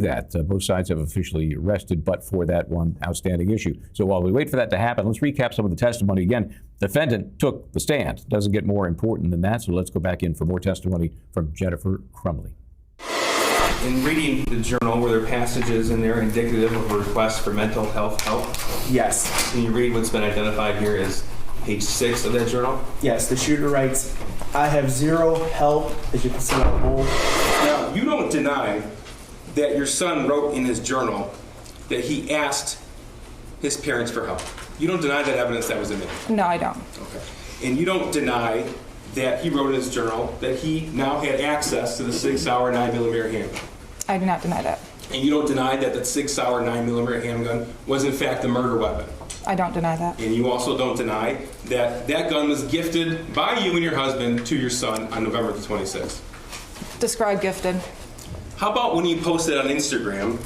that. Both sides have officially arrested, but for that one outstanding issue. So while we wait for that to happen, let's recap some of the testimony. Again, defendant took the stand. Doesn't get more important than that, so let's go back in for more testimony from Jennifer Crumbley. In reading the journal, were there passages in there indicative of a request for mental health help? Yes. Can you read what's been identified here as page 6 of that journal? Yes, the shooter writes, "I have zero help," as you can see on the whole. Now, you don't deny that your son wrote in his journal that he asked his parents for help. You don't deny that evidence that was admitted? No, I don't. Okay. And you don't deny that he wrote in his journal that he now had access to the 6-hour 9mm handgun? I do not deny that. And you don't deny that the 6-hour 9mm handgun was in fact a murder weapon? I don't deny that. And you also don't deny that that gun was gifted by you and your husband to your son on November the 26th? Describe gifted. How about when you posted on Instagram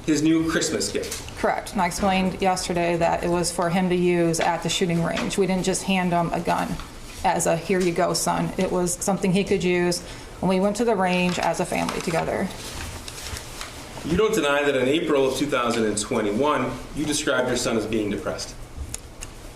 his new Christmas gift? Correct. And I explained yesterday that it was for him to use at the shooting range. We didn't just hand him a gun as a here you go, son. It was something he could use when we went to the range as a family together. You don't deny that in April of 2021, you described your son as being depressed?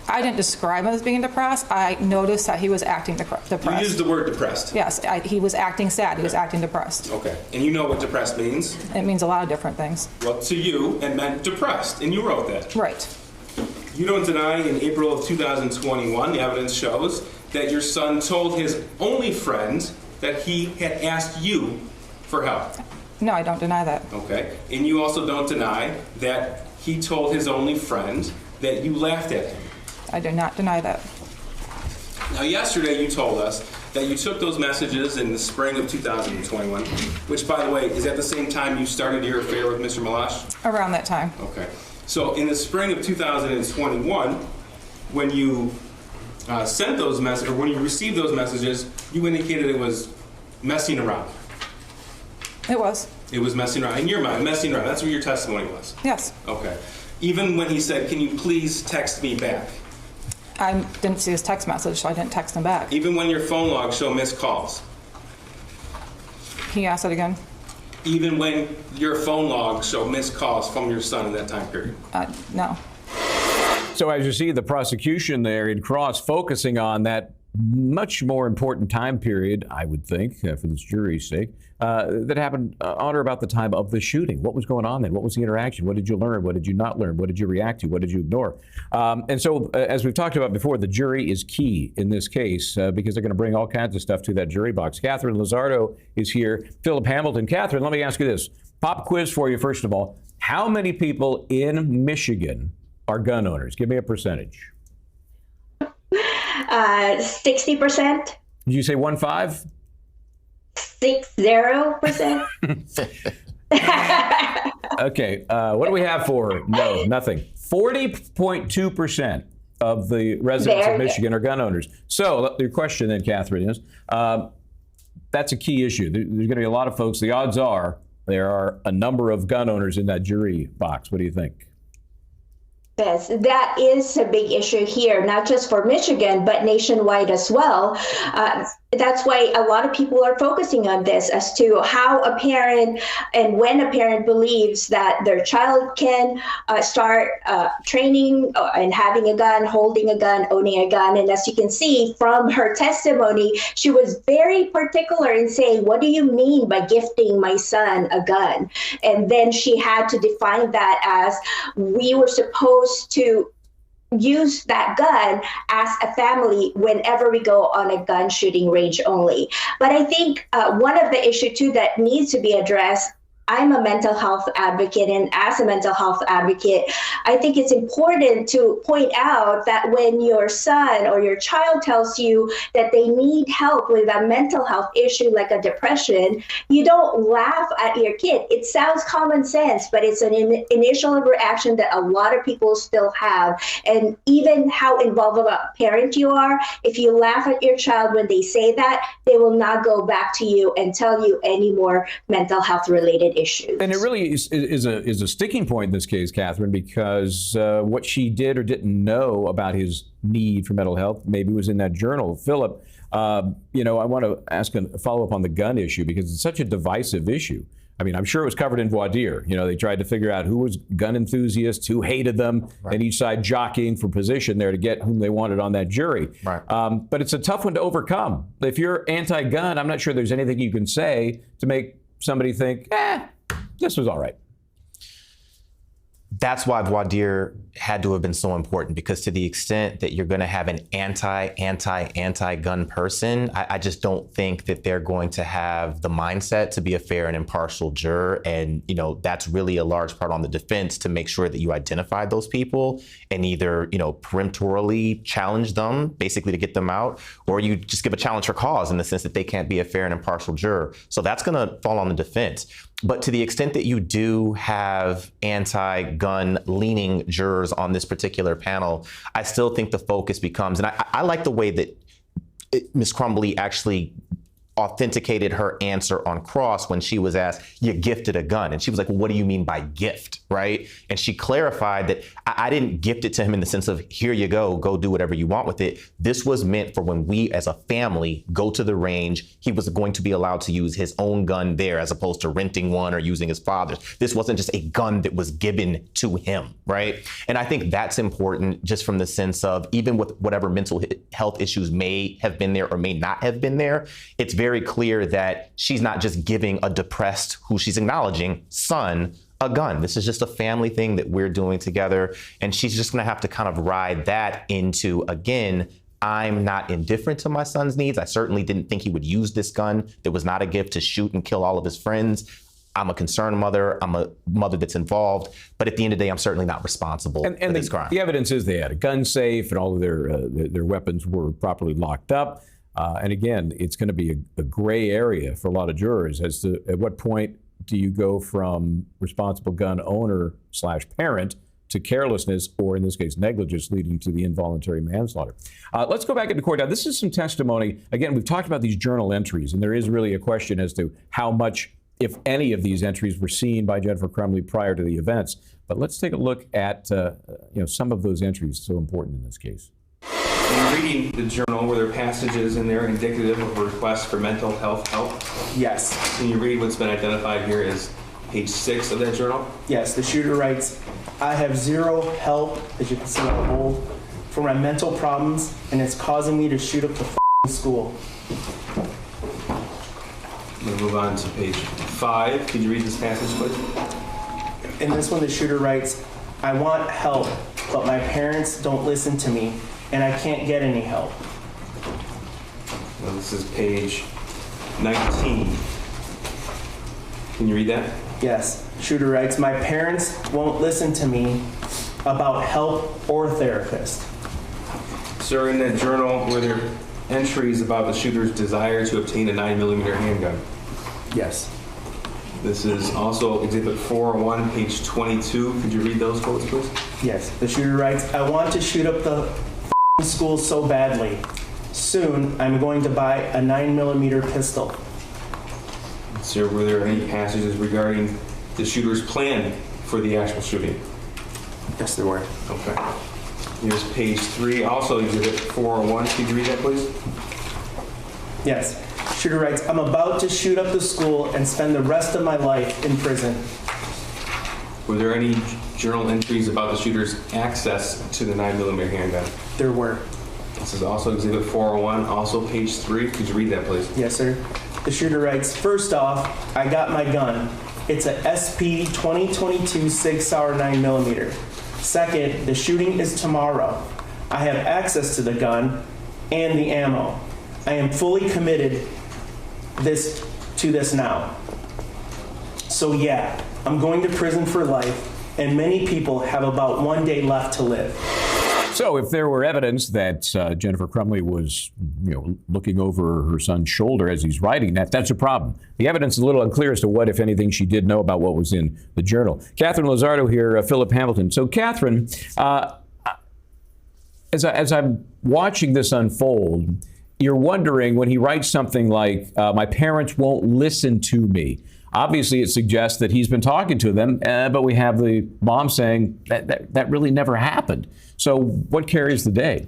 I didn't describe him as being depressed. I noticed that he was acting depressed. You used the word depressed? Yes, he was acting sad. He was acting depressed. Okay. And you know what depressed means? It means a lot of different things. Well, to you, it meant depressed, and you wrote that. Right. You don't deny in April of 2021, the evidence shows, that your son told his only friend that he had asked you for help? No, I don't deny that. Okay. And you also don't deny that he told his only friend that you laughed at him? I do not deny that. Now, yesterday you told us that you took those messages in the spring of 2021, which, by the way, is at the same time you started your affair with Mr. Malash? Around that time. Okay. So in the spring of 2021, when you sent those messages, or when you received those messages, you indicated it was messing around. It was. It was messing around. In your mind, messing around. That's what your testimony was. Yes. Okay. Even when he said, "Can you please text me back?" I didn't see his text message, so I didn't text him back. Even when your phone logs show missed calls? Can you ask that again? Even when your phone logs show missed calls from your son in that time period? No. So as you see, the prosecution there in Cross focusing on that much more important time period, I would think, for this jury's sake, that happened on or about the time of the shooting. What was going on then? What was the interaction? What did you learn? What did you not learn? What did you react to? What did you ignore? And so, as we've talked about before, the jury is key in this case because they're going to bring all kinds of stuff to that jury box. Katherine Lizardo is here. Philip Hamilton. Katherine, let me ask you this. Pop quiz for you, first of all. How many people in Michigan are gun owners? Give me a percentage. 60%. Did you say 1-5? 60%. Okay. What do we have for no? Nothing. 40.2% of the residents of Michigan are gun owners. So your question then, Katherine, is that's a key issue. There's going to be a lot of folks. The odds are there are a number of gun owners in that jury box. What do you think? Yes, that is a big issue here, not just for Michigan, but nationwide as well. That's why a lot of people are focusing on this as to how a parent and when a parent believes that their child can start training and having a gun, holding a gun, owning a gun. And as you can see from her testimony, she was very particular in saying, what do you mean by gifting my son a gun? And then she had to define that as we were supposed to use that gun as a family whenever we go on a gun shooting range only. But I think one of the issues too that needs to be addressed, I'm a mental health advocate, and as a mental health advocate, I think it's important to point out that when your son or your child tells you that they need help with a mental health issue like a depression, you don't laugh at your kid. It sounds common sense, but it's an initial reaction that a lot of people still have. And even how involved of a parent you are, if you laugh at your child when they say that, they will not go back to you and tell you any more mental health related issues. And it really is a sticking point in this case, Katherine, because what she did or didn't know about his need for mental health maybe was in that journal. Philip, I want to ask a follow-up on the gun issue because it's such a divisive issue. I mean, I'm sure it was covered in voir dire. You know, they tried to figure out who was gun enthusiasts, who hated them, and each side jockeying for position there to get whom they wanted on that jury. Right. But it's a tough one to overcome. If you're anti-gun, I'm not sure there's anything you can say to make somebody think, this was all right. That's why voir dire had to have been so important, because to the extent that you're going to have an anti-gun person, I just don't think that they're going to have the mindset to be a fair and impartial juror. And, you know, that's really a large part on the defense to make sure that you identify those people and either, you know, peremptorily challenge them, basically to get them out, or you just give a challenge for cause in the sense that they can't be a fair and impartial juror. So that's going to fall on the defense. But to the extent that you do have anti-gun leaning jurors on this particular panel, I still think the focus becomes, and I like the way that Ms. Crumbley actually authenticated her answer on cross when she was asked, you gifted a gun. And she was like, well, what do you mean by gift, right? And she clarified that I didn't gift it to him in the sense of, here you go do whatever you want with it. This was meant for when we as a family go to the range, he was going to be allowed to use his own gun there as opposed to renting one or using his father's. This wasn't just a gun that was given to him, right? And I think that's important just from the sense of, even with whatever mental health issues may have been there or may not have been there, it's very clear that she's not just giving a depressed, who she's acknowledging, son a gun. This is just a family thing that we're doing together. And she's just going to have to kind of ride that into, again, I'm not indifferent to my son's needs. I certainly didn't think he would use this gun that was not a gift to shoot and kill all of his friends. I'm a concerned mother. I'm a mother that's involved. But at the end of the day, I'm certainly not responsible for this crime. The evidence is they had a gun safe and all of their weapons were properly locked up. And again, it's going to be a gray area for a lot of jurors as to at what point do you go from responsible gun owner / parent to carelessness, or in this case, negligence, leading to the involuntary manslaughter. Let's go back into court. Now, this is some testimony. Again, we've talked about these journal entries, and there is really a question as to how much, if any, of these entries were seen by Jennifer Crumbley prior to the events. But let's take a look at some of those entries so important in this case. In reading the journal, were there passages in there indicative of a request for mental health help? Yes. Can you read what's been identified here as page 6 of that journal? Yes, the shooter writes, I have zero help, as you can see on the bold, for my mental problems, and it's causing me to shoot up the school. We'll move on to page 5. Could you read this passage, please? In this one, the shooter writes, I want help, but my parents don't listen to me, and I can't get any help. Well, this is page 19. Can you read that? Yes. Shooter writes, my parents won't listen to me about help or therapist. Sir, in that journal, were there entries about the shooter's desire to obtain a 9mm handgun? Yes. This is also Exhibit 401, page 22. Could you read those quotes, please? Yes. The shooter writes, I want to shoot up the school so badly. Soon, I'm going to buy a 9mm pistol. Sir, were there any passages regarding the shooter's plan for the actual shooting? Yes, there were. Okay. Here's page 3, also Exhibit 401. Could you read that, please? Yes. Shooter writes, I'm about to shoot up the school and spend the rest of my life in prison. Were there any journal entries about the shooter's access to the 9mm handgun? There were. This is also Exhibit 401, also page 3. Could you read that, please? Yes, sir. The shooter writes, first off, I got my gun. It's a SP 2022 Sig Sauer 9mm. Second, the shooting is tomorrow. I have access to the gun and the ammo. I am fully committed to this now. So yeah, I'm going to prison for life, and many people have about 1 day left to live. So if there were evidence that Jennifer Crumbley was, looking over her son's shoulder as he's writing that, that's a problem. The evidence is a little unclear as to what, if anything, she did know about what was in the journal. Katherine Lozardo here, Philip Hamilton. So Katherine, as I'm watching this unfold, you're wondering when he writes something like, my parents won't listen to me. Obviously, it suggests that he's been talking to them, but we have the mom saying that really never happened. So what carries the day?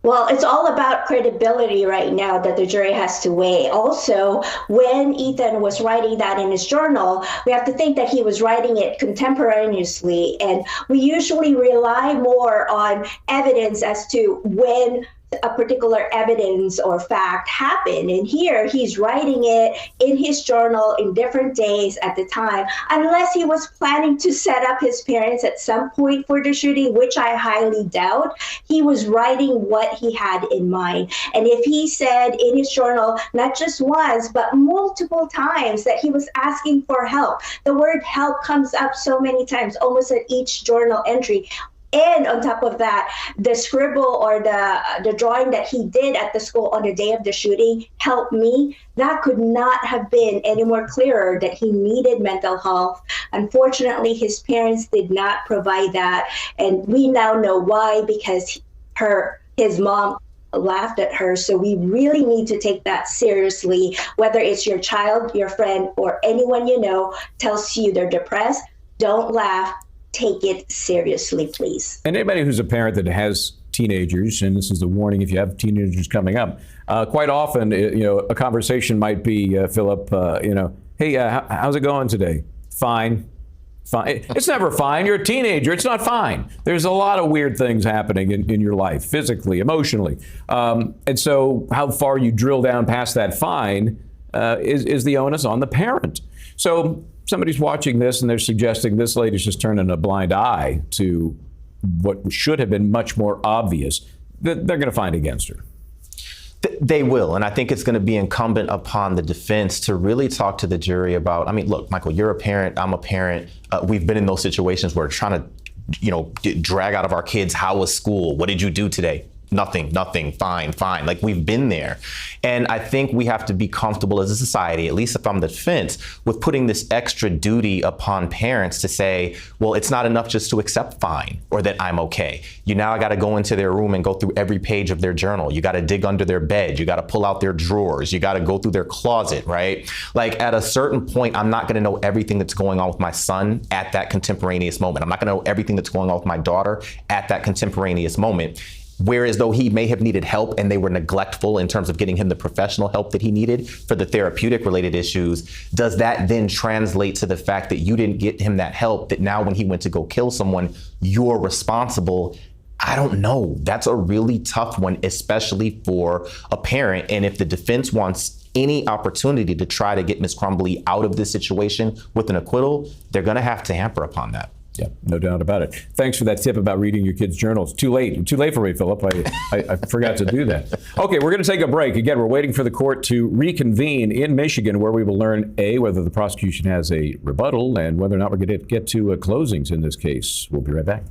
Well, it's all about credibility right now that the jury has to weigh. Also, when Ethan was writing that in his journal, we have to think that he was writing it contemporaneously. And we usually rely more on evidence as to when a particular evidence or fact happened. And here he's writing it in his journal in different days at the time, unless he was planning to set up his parents at some point for the shooting, which I highly doubt. He was writing what he had in mind. And if he said in his journal, not just once, but multiple times that he was asking for help, the word help comes up so many times, almost at each journal entry. And on top of that, the scribble or the drawing that he did at the school on the day of the shooting, help me, that could not have been any more clearer that he needed mental health. Unfortunately, his parents did not provide that. And we now know why, because his mom laughed at her. So we really need to take that seriously, whether it's your child, your friend, or anyone you know tells you they're depressed, don't laugh. Take it seriously, please. And anybody who's a parent that has teenagers, and this is a warning if you have teenagers coming up, quite often, a conversation might be, Philip, hey, how's it going today? Fine. Fine. It's never fine. You're a teenager. It's not fine. There's a lot of weird things happening in your life, physically, emotionally. And so how far you drill down past that fine is the onus on the parent. So somebody's watching this and they're suggesting this lady's just turning a blind eye to what should have been much more obvious, that they're going to find against her. They will. And I think it's going to be incumbent upon the defense to really talk to the jury about, look, Michael, you're a parent. I'm a parent. We've been in those situations where we're trying to, drag out of our kids. How was school? What did you do today? Nothing, fine. Like, we've been there. And I think we have to be comfortable as a society, at least if I'm the defense, with putting this extra duty upon parents to say, well, it's not enough just to accept fine or that I'm okay. You now got to go into their room and go through every page of their journal. You got to dig under their bed. You got to pull out their drawers. You got to go through their closet, right? Like, at a certain point, I'm not going to know everything that's going on with my son at that contemporaneous moment. I'm not going to know everything that's going on with my daughter at that contemporaneous moment. Whereas though he may have needed help and they were neglectful in terms of getting him the professional help that he needed for the therapeutic related issues, does that then translate to the fact that you didn't get him that help, that now when he went to go kill someone, you're responsible? I don't know. That's a really tough one, especially for a parent. And if the defense wants any opportunity to try to get Ms. Crumbley out of this situation with an acquittal, they're going to have to hamper upon that. Yeah, no doubt about it. Thanks for that tip about reading your kids' journals. Too late for me, Philip. I forgot to do that. Okay, we're going to take a break. Again, we're waiting for the court to reconvene in Michigan, where we will learn, A, whether the prosecution has a rebuttal and whether or not we're going to get to closings in this case. We'll be right back.